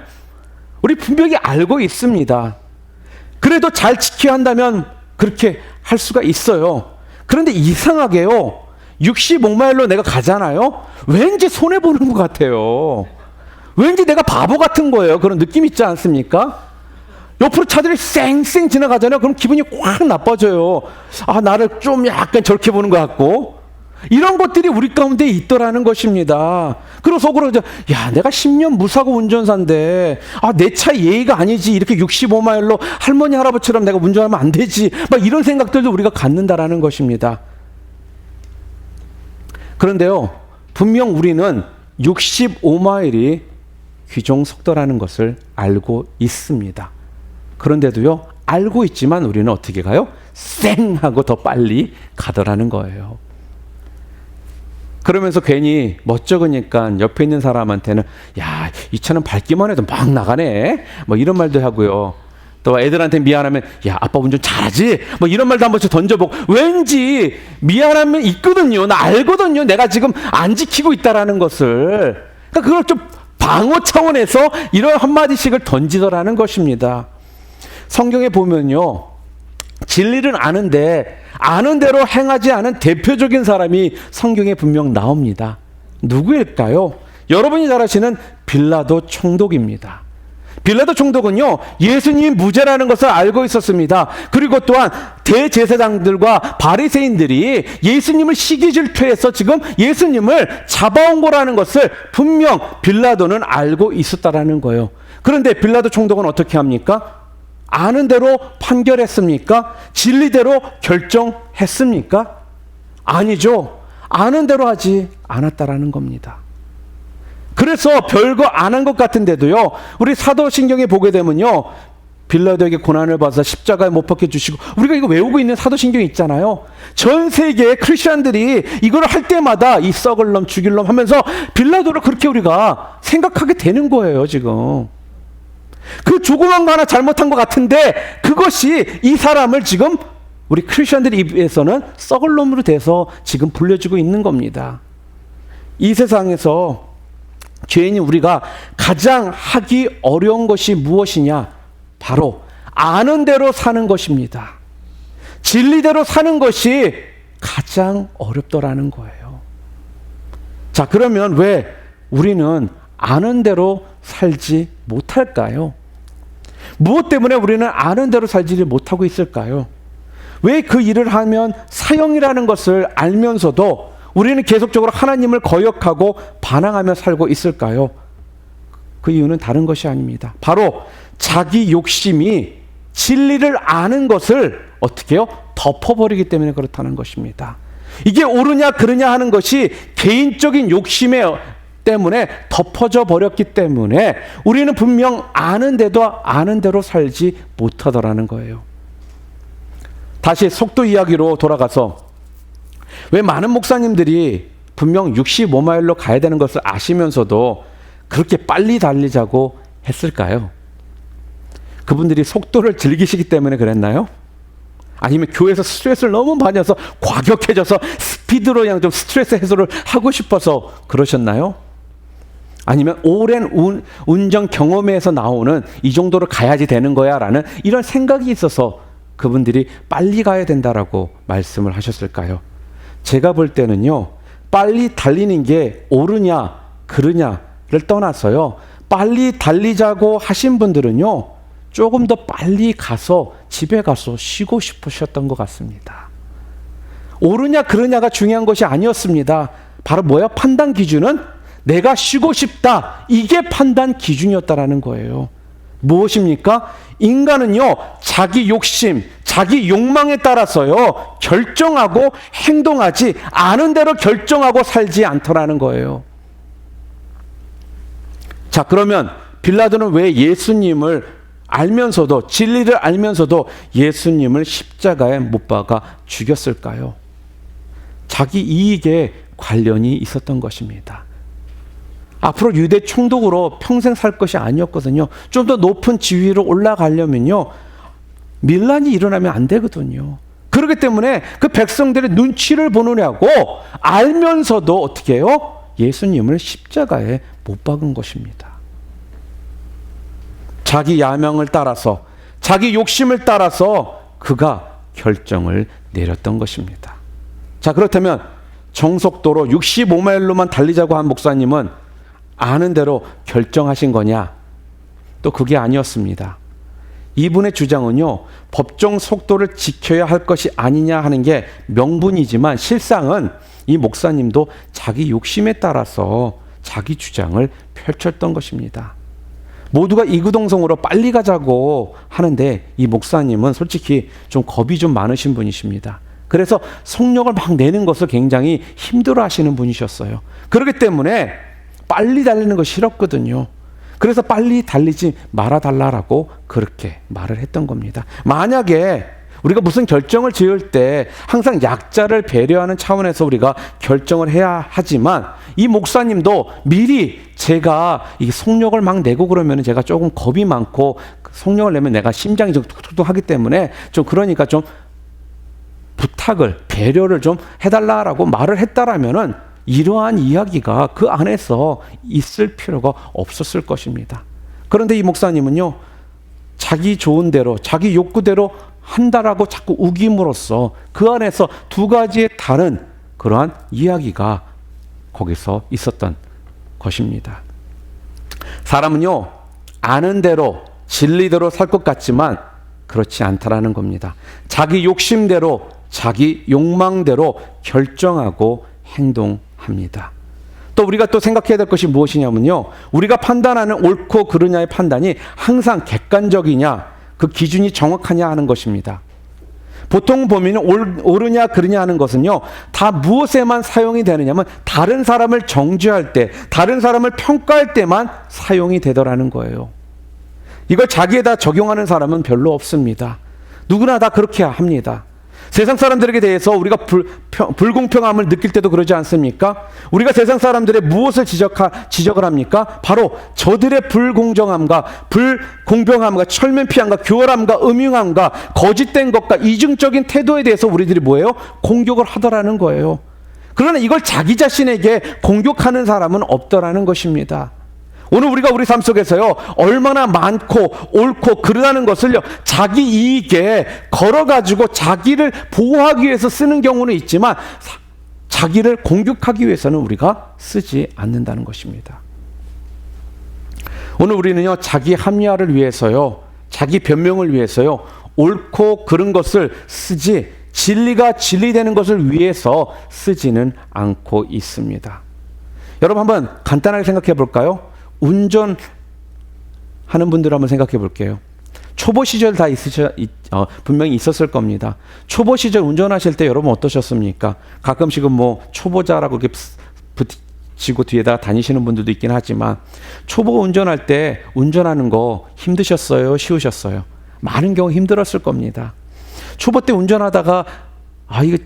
우리 분명히 알고 있습니다. 그래도 잘 지켜야 한다면 그렇게 할 수가 있어요. 그런데 이상하게요, 65마일로 내가 가잖아요. 왠지 손해보는 것 같아요. 왠지 내가 바보 같은 거예요. 그런 느낌 있지 않습니까? 옆으로 차들이 쌩쌩 지나가잖아요. 그럼 기분이 확 나빠져요. 아, 나를 좀 약간 저렇게 보는 것 같고. 이런 것들이 우리 가운데 있더라는 것입니다. 그리고 속으로 야, 내가 10년 무사고 운전사인데 내 차 예의가 아니지, 이렇게 65마일로 할머니 할아버지처럼 내가 운전하면 안 되지, 막 이런 생각들도 우리가 갖는다라는 것입니다. 그런데요, 분명 우리는 65마일이 규정 속도라는 것을 알고 있습니다. 그런데도요, 알고 있지만 우리는 어떻게 가요? 쌩 하고 더 빨리 가더라는 거예요. 그러면서 괜히 멋쩍으니까 옆에 있는 사람한테는 야, 이 차는 밟기만 해도 막 나가네. 뭐 이런 말도 하고요. 또 애들한테 미안하면 야, 아빠 운전 잘하지? 뭐 이런 말도 한 번씩 던져보고 왠지 미안하면 있거든요. 나 알거든요. 내가 지금 안 지키고 있다라는 것을. 그러니까 그걸 좀 방어 차원에서 이런 한마디씩을 던지더라는 것입니다. 성경에 보면요. 진리를 아는데 아는 대로 행하지 않은 대표적인 사람이 성경에 분명 나옵니다. 누구일까요? 여러분이 잘 아시는 빌라도 총독입니다. 빌라도 총독은요, 예수님이 무죄라는 것을 알고 있었습니다. 그리고 또한 대제사장들과 바리새인들이 예수님을 시기 질투해서 지금 예수님을 잡아온 거라는 것을 분명 빌라도는 알고 있었다라는 거예요. 그런데 빌라도 총독은 어떻게 합니까? 아는 대로 판결했습니까? 진리대로 결정했습니까? 아니죠. 아는 대로 하지 않았다라는 겁니다. 그래서 별거 안 한 것 같은데도요, 우리 사도신경에 보게 되면요, 빌라도에게 고난을 받아서 십자가에 못 박혀 주시고, 우리가 이거 외우고 있는 사도신경이 있잖아요. 전 세계의 크리스천들이 이걸 할 때마다 이 썩을 놈 죽일 놈 하면서 빌라도를 그렇게 우리가 생각하게 되는 거예요, 지금. 그 조그만 거 하나 잘못한 것 같은데 그것이 이 사람을 지금 우리 크리스천들 입에서는 썩을 놈으로 돼서 지금 불려지고 있는 겁니다. 이 세상에서 죄인이 우리가 가장 하기 어려운 것이 무엇이냐? 바로 아는 대로 사는 것입니다. 진리대로 사는 것이 가장 어렵더라는 거예요. 자, 그러면 왜 우리는 아는 대로 살지 못할까요? 무엇 때문에 우리는 아는 대로 살지를 못하고 있을까요? 왜 그 일을 하면 사형이라는 것을 알면서도 우리는 계속적으로 하나님을 거역하고 반항하며 살고 있을까요? 그 이유는 다른 것이 아닙니다. 바로 자기 욕심이 진리를 아는 것을 어떻게 해요? 덮어버리기 때문에 그렇다는 것입니다. 이게 옳으냐 그르냐 하는 것이 개인적인 욕심에 때문에 덮어져 버렸기 때문에 우리는 분명 아는데도 아는 대로 살지 못하더라는 거예요. 다시 속도 이야기로 돌아가서 왜 많은 목사님들이 분명 65마일로 가야 되는 것을 아시면서도 그렇게 빨리 달리자고 했을까요? 그분들이 속도를 즐기시기 때문에 그랬나요? 아니면 교회에서 스트레스를 너무 받아서 과격해져서 스피드로 그냥 좀 스트레스 해소를 하고 싶어서 그러셨나요? 아니면 오랜 운전 경험에서 나오는 이 정도로 가야지 되는 거야 라는 이런 생각이 있어서 그분들이 빨리 가야 된다라고 말씀을 하셨을까요? 제가 볼 때는요, 빨리 달리는 게 옳으냐 그르냐를 떠나서요, 빨리 달리자고 하신 분들은요, 조금 더 빨리 가서 집에 가서 쉬고 싶으셨던 것 같습니다. 옳으냐 그르냐가 중요한 것이 아니었습니다. 바로 뭐야? 판단 기준은 내가 쉬고 싶다. 이게 판단 기준이었다라는 거예요. 무엇입니까? 인간은요, 자기 욕심, 자기 욕망에 따라서요, 결정하고 행동하지 않은 대로 결정하고 살지 않더라는 거예요. 자, 그러면 빌라도는 왜 예수님을 알면서도, 진리를 알면서도 예수님을 십자가에 못 박아 죽였을까요? 자기 이익에 관련이 있었던 것입니다. 앞으로 유대 총독으로 평생 살 것이 아니었거든요. 좀 더 높은 지위로 올라가려면요, 밀란이 일어나면 안 되거든요. 그렇기 때문에 그 백성들의 눈치를 보느냐고 알면서도 어떻게 해요? 예수님을 십자가에 못 박은 것입니다. 자기 야망을 따라서, 자기 욕심을 따라서 그가 결정을 내렸던 것입니다. 자, 그렇다면 정속도로 65마일로만 달리자고 한 목사님은 아는 대로 결정하신 거냐? 또 그게 아니었습니다. 이분의 주장은요, 법정 속도를 지켜야 할 것이 아니냐 하는 게 명분이지만 실상은 이 목사님도 자기 욕심에 따라서 자기 주장을 펼쳤던 것입니다. 모두가 이구동성으로 빨리 가자고 하는데 이 목사님은 솔직히 좀 겁이 좀 많으신 분이십니다. 그래서 속력을 막 내는 것을 굉장히 힘들어 하시는 분이셨어요. 그렇기 때문에 빨리 달리는 거 싫었거든요. 그래서 빨리 달리지 말아달라고 그렇게 말을 했던 겁니다. 만약에 우리가 무슨 결정을 지을 때 항상 약자를 배려하는 차원에서 우리가 결정을 해야 하지만 이 목사님도 미리 제가 이 속력을 막 내고 그러면 제가 조금 겁이 많고 속력을 내면 내가 심장이 좀 툭툭툭 하기 때문에 좀 그러니까 좀 부탁을 배려를 좀 해달라라고 말을 했다라면은 이러한 이야기가 그 안에서 있을 필요가 없었을 것입니다. 그런데 이 목사님은요, 자기 좋은 대로 자기 욕구대로 한다라고 자꾸 우김으로써 그 안에서 두 가지의 다른 그러한 이야기가 거기서 있었던 것입니다. 사람은요, 아는 대로 진리대로 살 것 같지만 그렇지 않다라는 겁니다. 자기 욕심대로 자기 욕망대로 결정하고 행동합니다. 또 우리가 또 생각해야 될 것이 무엇이냐면요, 우리가 판단하는 옳고 그르냐의 판단이 항상 객관적이냐, 그 기준이 정확하냐 하는 것입니다. 보통 보면 옳으냐 그르냐 하는 것은요, 다 무엇에만 사용이 되느냐면 다른 사람을 정죄할 때, 다른 사람을 평가할 때만 사용이 되더라는 거예요. 이걸 자기에다 적용하는 사람은 별로 없습니다. 누구나 다 그렇게 합니다. 세상 사람들에게 대해서 우리가 불공평함을 느낄 때도 그러지 않습니까? 우리가 세상 사람들의 무엇을 지적을 합니까? 바로 저들의 불공정함과 불공평함과 철면피함과 교활함과 음흉함과 거짓된 것과 이중적인 태도에 대해서 우리들이 뭐예요? 공격을 하더라는 거예요. 그러나 이걸 자기 자신에게 공격하는 사람은 없더라는 것입니다. 오늘 우리가 우리 삶 속에서요, 얼마나 많고 옳고 그르다는 것을요, 자기 이익에 걸어가지고 자기를 보호하기 위해서 쓰는 경우는 있지만 자기를 공격하기 위해서는 우리가 쓰지 않는다는 것입니다. 오늘 우리는요, 자기 합리화를 위해서요, 자기 변명을 위해서요, 옳고 그른 것을 쓰지 진리가 진리되는 것을 위해서 쓰지는 않고 있습니다. 여러분 한번 간단하게 생각해 볼까요? 운전하는 분들 한번 생각해 볼게요. 초보 시절 다 분명히 있었을 겁니다. 초보 시절 운전하실 때 여러분 어떠셨습니까? 가끔씩은 뭐 초보자라고 이렇게 붙이고 뒤에다 다니시는 분들도 있긴 하지만 초보 운전할 때 운전하는 거 힘드셨어요? 쉬우셨어요? 많은 경우 힘들었을 겁니다. 초보 때 운전하다가 이거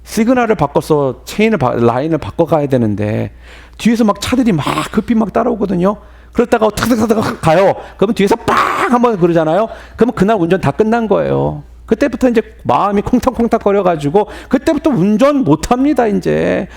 시그널을 바꿔서 라인을 바꿔가야 되는데 뒤에서 막 차들이 막 급히 막 따라오거든요. 그러다가 탁탁탁 가요. 그러면 뒤에서 빵 한번 그러잖아요. 그러면 그날 운전 다 끝난 거예요. 그때부터 이제 마음이 콩닥콩닥 거려가지고 그때부터 운전 못합니다. 이제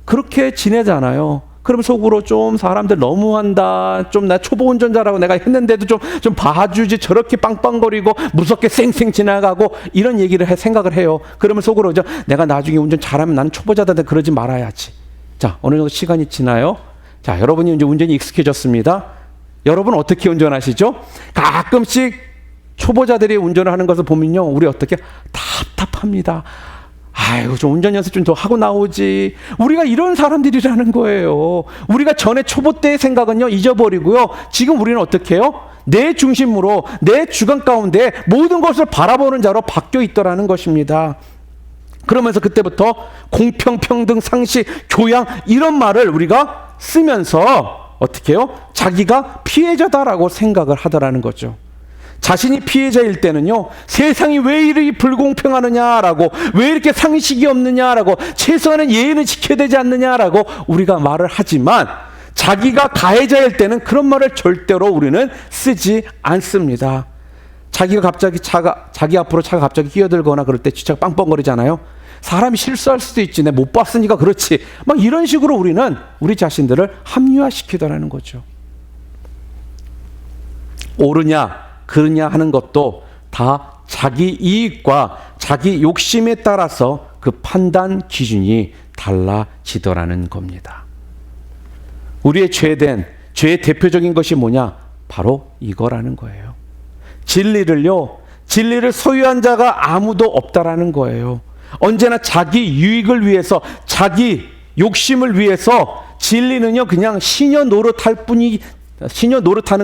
그렇게 지내잖아요. 그럼 속으로 좀 사람들 너무한다. 좀 나 초보 운전자라고 내가 했는데도 좀 봐주지. 저렇게 빵빵거리고 무섭게 쌩쌩 지나가고 이런 얘기를 생각을 해요. 그러면 속으로 내가 나중에 운전 잘하면 나는 초보자한테 그러지 말아야지. 자, 어느 정도 시간이 지나요. 자, 여러분이 이제 운전이 익숙해졌습니다. 여러분 어떻게 운전하시죠? 가끔씩 초보자들이 운전을 하는 것을 보면요, 우리 어떻게 답답합니다. 아이고, 좀 운전 연습 좀 더 하고 나오지. 우리가 이런 사람들이라는 거예요. 우리가 전에 초보 때의 생각은요, 잊어버리고요. 지금 우리는 어떻게 해요? 내 중심으로, 내 주관 가운데 모든 것을 바라보는 자로 바뀌어 있더라는 것입니다. 그러면서 그때부터 공평, 평등, 상식, 교양 이런 말을 우리가 쓰면서 어떻게 해요? 자기가 피해자다라고 생각을 하더라는 거죠. 자신이 피해자일 때는요, 세상이 왜 이렇게 불공평하느냐라고, 왜 이렇게 상식이 없느냐라고, 최소한의 예의는 지켜야 되지 않느냐라고 우리가 말을 하지만 자기가 가해자일 때는 그런 말을 절대로 우리는 쓰지 않습니다. 자기가 갑자기 자기 앞으로 차가 갑자기 끼어들거나 그럴 때 쥐차가 빵빵거리잖아요. 사람이 실수할 수도 있지. 내가 못 봤으니까 그렇지. 막 이런 식으로 우리는 우리 자신들을 합리화시키더라는 거죠. 옳으냐 그러냐 하는 것도 다 자기 이익과 자기 욕심에 따라서 그 판단 기준이 달라지더라는 겁니다. 우리의 죄의 대표적인 것이 뭐냐? 바로 이거라는 거예요. 진리를 소유한 자가 아무도 없다라는 거예요. 언제나 자기 유익을 위해서, 자기 욕심을 위해서 진리는요, 그냥 시녀 노릇하는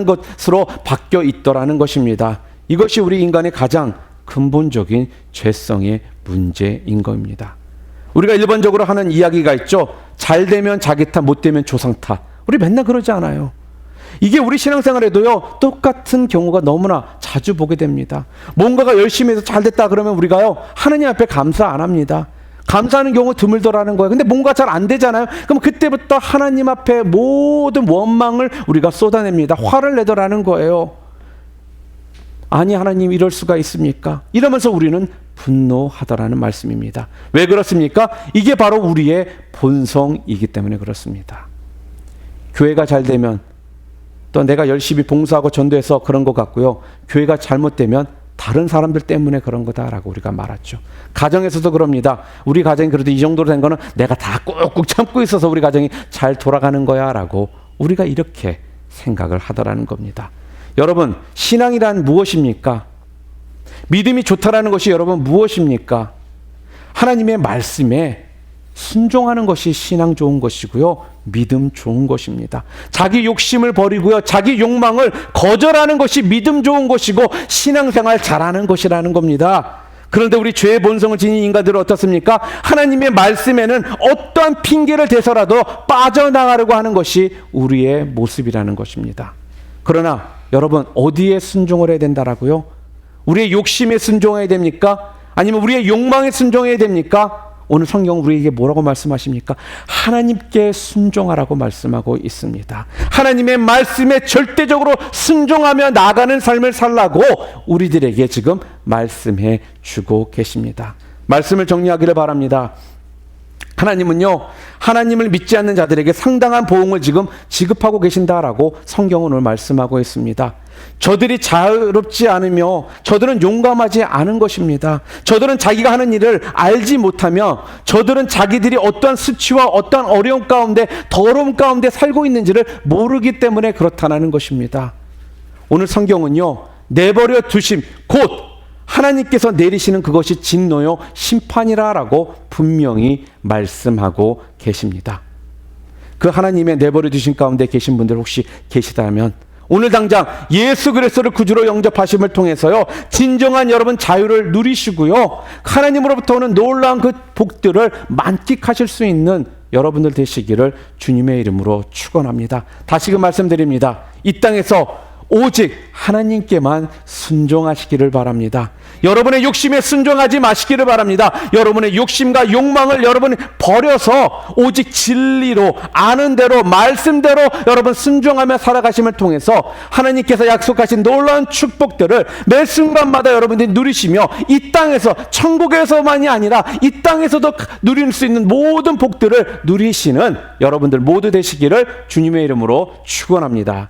것으로 바뀌어 있더라는 것입니다. 이것이 우리 인간의 가장 근본적인 죄성의 문제인 겁니다. 우리가 일반적으로 하는 이야기가 있죠. 잘 되면 자기 탓, 못 되면 조상 탓. 우리 맨날 그러지 않아요. 이게 우리 신앙생활에도요, 똑같은 경우가 너무나 자주 보게 됩니다. 뭔가가 열심히 해서 잘 됐다 그러면 우리가요, 하느님 앞에 감사 안 합니다. 감사하는 경우 드물더라는 거예요. 근데 뭔가 잘 안 되잖아요. 그럼 그때부터 하나님 앞에 모든 원망을 우리가 쏟아냅니다. 화를 내더라는 거예요. 아니, 하나님 이럴 수가 있습니까? 이러면서 우리는 분노하더라는 말씀입니다. 왜 그렇습니까? 이게 바로 우리의 본성이기 때문에 그렇습니다. 교회가 잘 되면 또 내가 열심히 봉사하고 전도해서 그런 것 같고요. 교회가 잘못되면 다른 사람들 때문에 그런 거다라고 우리가 말하죠. 가정에서도 그럽니다. 우리 가정이 그래도 이 정도로 된 거는 내가 다 꾹꾹 참고 있어서 우리 가정이 잘 돌아가는 거야 라고 우리가 이렇게 생각을 하더라는 겁니다. 여러분, 신앙이란 무엇입니까? 믿음이 좋다라는 것이 여러분 무엇입니까? 하나님의 말씀에 순종하는 것이 신앙 좋은 것이고요. 믿음 좋은 것입니다. 자기 욕심을 버리고요. 자기 욕망을 거절하는 것이 믿음 좋은 것이고 신앙생활 잘하는 것이라는 겁니다. 그런데 우리 죄의 본성을 지닌 인간들은 어떻습니까? 하나님의 말씀에는 어떠한 핑계를 대서라도 빠져나가려고 하는 것이 우리의 모습이라는 것입니다. 그러나 여러분, 어디에 순종을 해야 된다라고요? 우리의 욕심에 순종해야 됩니까? 아니면 우리의 욕망에 순종해야 됩니까? 오늘 성경은 우리에게 뭐라고 말씀하십니까? 하나님께 순종하라고 말씀하고 있습니다. 하나님의 말씀에 절대적으로 순종하며 나아가는 삶을 살라고 우리들에게 지금 말씀해 주고 계십니다. 말씀을 정리하기를 바랍니다. 하나님은요, 하나님을 믿지 않는 자들에게 상당한 보응을 지금 지급하고 계신다라고 성경은 오늘 말씀하고 있습니다. 저들이 자유롭지 않으며 저들은 용감하지 않은 것입니다. 저들은 자기가 하는 일을 알지 못하며 저들은 자기들이 어떠한 수치와 어떠한 어려움 가운데 더러움 가운데 살고 있는지를 모르기 때문에 그렇다는 것입니다. 오늘 성경은요, 내버려 두심 곧 하나님께서 내리시는 그것이 진노요 심판이라라고 분명히 말씀하고 계십니다. 그 하나님의 내버려 두신 가운데 계신 분들 혹시 계시다면 오늘 당장 예수 그리스도를 구주로 영접하심을 통해서요, 진정한 여러분 자유를 누리시고요, 하나님으로부터 오는 놀라운 그 복들을 만끽하실 수 있는 여러분들 되시기를 주님의 이름으로 축원합니다. 다시금 말씀드립니다. 이 땅에서 오직 하나님께만 순종하시기를 바랍니다. 여러분의 욕심에 순종하지 마시기를 바랍니다. 여러분의 욕심과 욕망을 여러분이 버려서 오직 진리로, 아는 대로, 말씀대로 여러분 순종하며 살아가심을 통해서 하나님께서 약속하신 놀라운 축복들을 매 순간마다 여러분들이 누리시며 이 땅에서, 천국에서만이 아니라 이 땅에서도 누릴 수 있는 모든 복들을 누리시는 여러분들 모두 되시기를 주님의 이름으로 축원합니다.